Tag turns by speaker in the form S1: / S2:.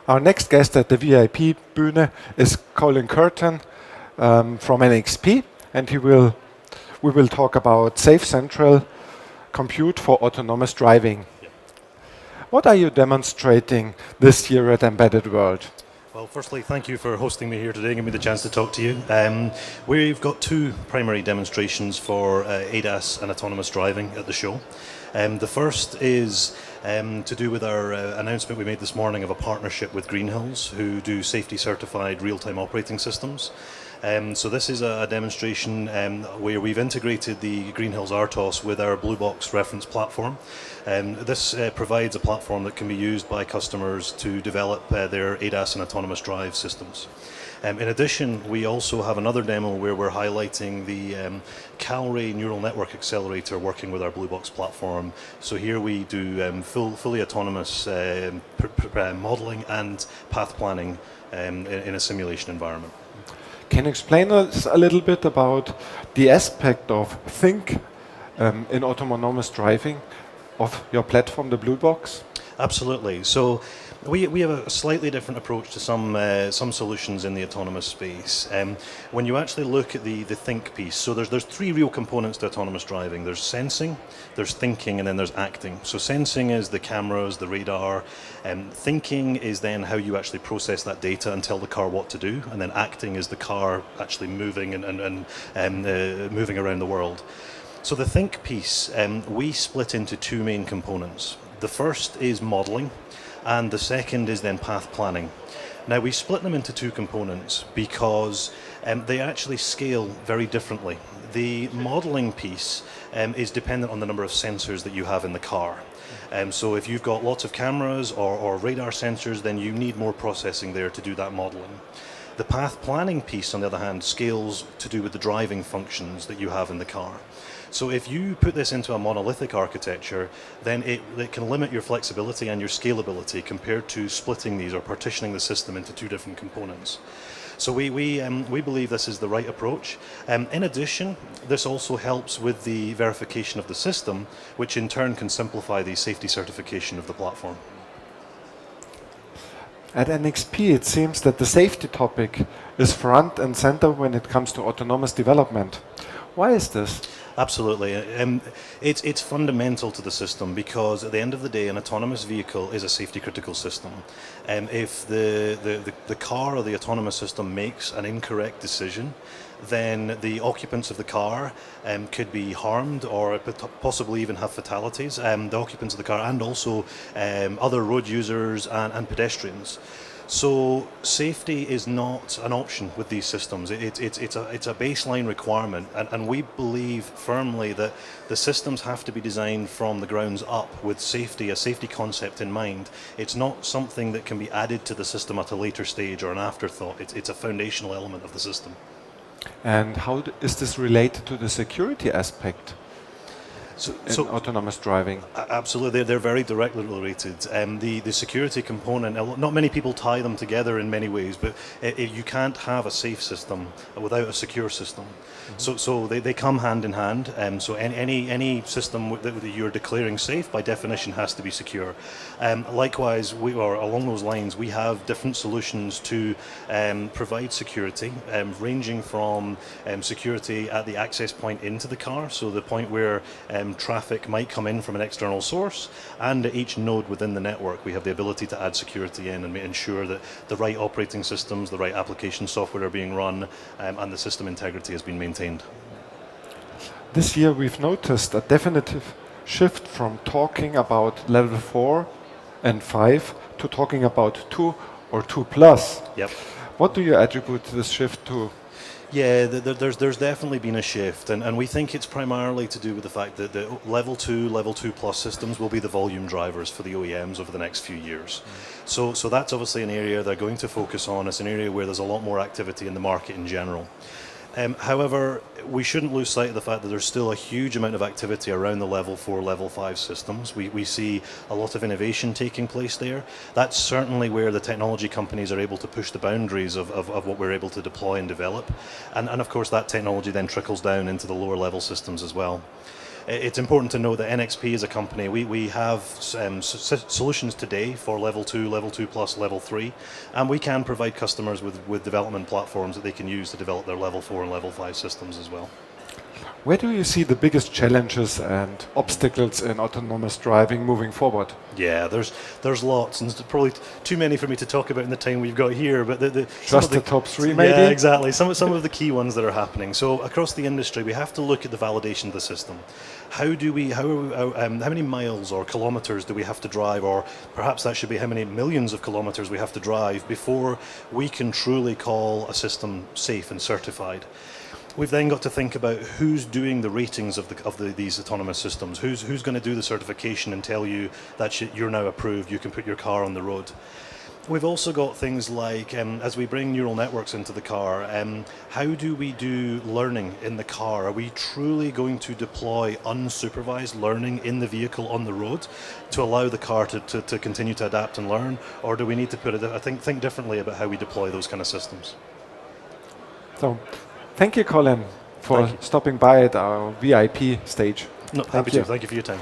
S1: Our next guest at the VIP-Bühne is Colin Cureton from NXP, and we will talk about Safe Central Compute for autonomous driving.
S2: Yep.
S1: What are you demonstrating this year at Embedded World?
S2: Well, firstly, thank you for hosting me here today and giving me the chance to talk to you. We've got two primary demonstrations for ADAS and autonomous driving at the show. The first is to do with our announcement we made this morning of a partnership with Greenhills, who do safety certified real-time operating systems. So this is a demonstration where we've integrated the Greenhills RTOS with our Blue Box reference platform. This provides a platform that can be used by customers to develop their ADAS and autonomous drive systems. In addition, we also have another demo where we're highlighting the Calray neural network accelerator working with our Blue Box platform. So here we do fully autonomous modeling and path planning in a simulation environment.
S1: Can you explain us a little bit about the aspect of think in autonomous driving of your platform, the Blue Box?
S2: Absolutely. So we have a slightly different approach to some solutions in the autonomous space. When you actually look at the think piece, so there's three real components to autonomous driving. There's sensing, there's thinking, and then there's acting. So sensing is the cameras, the radar. Thinking is then how you actually process that data and tell the car what to do. And then acting is the car actually moving and moving around the world. So the think piece, we split into two main components. The first is modeling, and the second is then path planning. Now we split them into two components because they actually scale very differently. The modeling piece is dependent on the number of sensors that you have in the car. So if you've got lots of cameras or radar sensors, then you need more processing there to do that modeling. The path planning piece, on the other hand, scales to do with the driving functions that you have in the car. So if you put this into a monolithic architecture, then it can limit your flexibility and your scalability compared to splitting these or partitioning the system into two different components. So we believe this is the right approach. In addition, this also helps with the verification of the system, which in turn can simplify the safety certification of the platform.
S1: At NXP, it seems that the safety topic is front and center when it comes to autonomous development. Why is this?
S2: Absolutely. It's fundamental to the system because at the end of the day, an autonomous vehicle is a safety critical system. If the car or the autonomous system makes an incorrect decision, then the occupants of the car could be harmed or possibly even have fatalities, the occupants of the car and also other road users and pedestrians. So safety is not an option with these systems. It's a baseline requirement, and we believe firmly that the systems have to be designed from the grounds up with safety, a safety concept in mind. It's not something that can be added to the system at a later stage or an afterthought. It's a foundational element of the system. And
S1: how is this related to the security aspect? So autonomous driving?
S2: Absolutely, they're very directly related. The security component, not many people tie them together in many ways, but you can't have a safe system without a secure system. Mm-hmm. So they come hand in hand. So any system that you're declaring safe, by definition, has to be secure. Likewise, along those lines, we have different solutions to provide security, ranging from security at the access point into the car, so the point where traffic might come in from an external source, and at each node within the network we have the ability to add security in and ensure that the right operating systems, the right application software are being run, and the system integrity has been maintained.
S1: This year we've noticed a definitive shift from talking about level 4 and 5 to talking about 2 or 2 plus.
S2: Yep.
S1: What do you attribute this shift to?
S2: Yeah, there's definitely been a shift, and we think it's primarily to do with the fact that the level 2 plus systems will be the volume drivers for the OEMs over the next few years. So that's obviously an area they're going to focus on. It's an area where there's a lot more activity in the market in general. However, we shouldn't lose sight of the fact that there's still a huge amount of activity around the level 4, level 5 systems. We see a lot of innovation taking place there. That's certainly where the technology companies are able to push the boundaries of what we're able to deploy and develop. And of course that technology then trickles down into the lower level systems as well. It's important to know that NXP as a company, we have solutions today for level 2 plus, level 3, and we can provide customers with development platforms that they can use to develop their level 4 and level 5 systems as well.
S1: Where do you see the biggest challenges and obstacles in autonomous driving moving forward?
S2: Yeah, there's lots, and there's probably too many for me to talk about in the time we've got here. But
S1: just the top 3, maybe.
S2: Yeah, exactly. Some of the key ones that are happening. So across the industry, we have to look at the validation of the system. How many miles or kilometers do we have to drive, or perhaps that should be how many millions of kilometers we have to drive before we can truly call a system safe and certified. We've then got to think about who's doing the ratings of these autonomous systems. Who's going to do the certification and tell you that you're now approved, you can put your car on the road. We've also got things like, as we bring neural networks into the car, how do we do learning in the car? Are we truly going to deploy unsupervised learning in the vehicle on the road to allow the car to continue to adapt and learn? Or do we need to think differently about how we deploy those kind of systems?
S1: So, thank you, Colin, for stopping by at our VIP stage.
S2: No, happy to. Thank you for your time.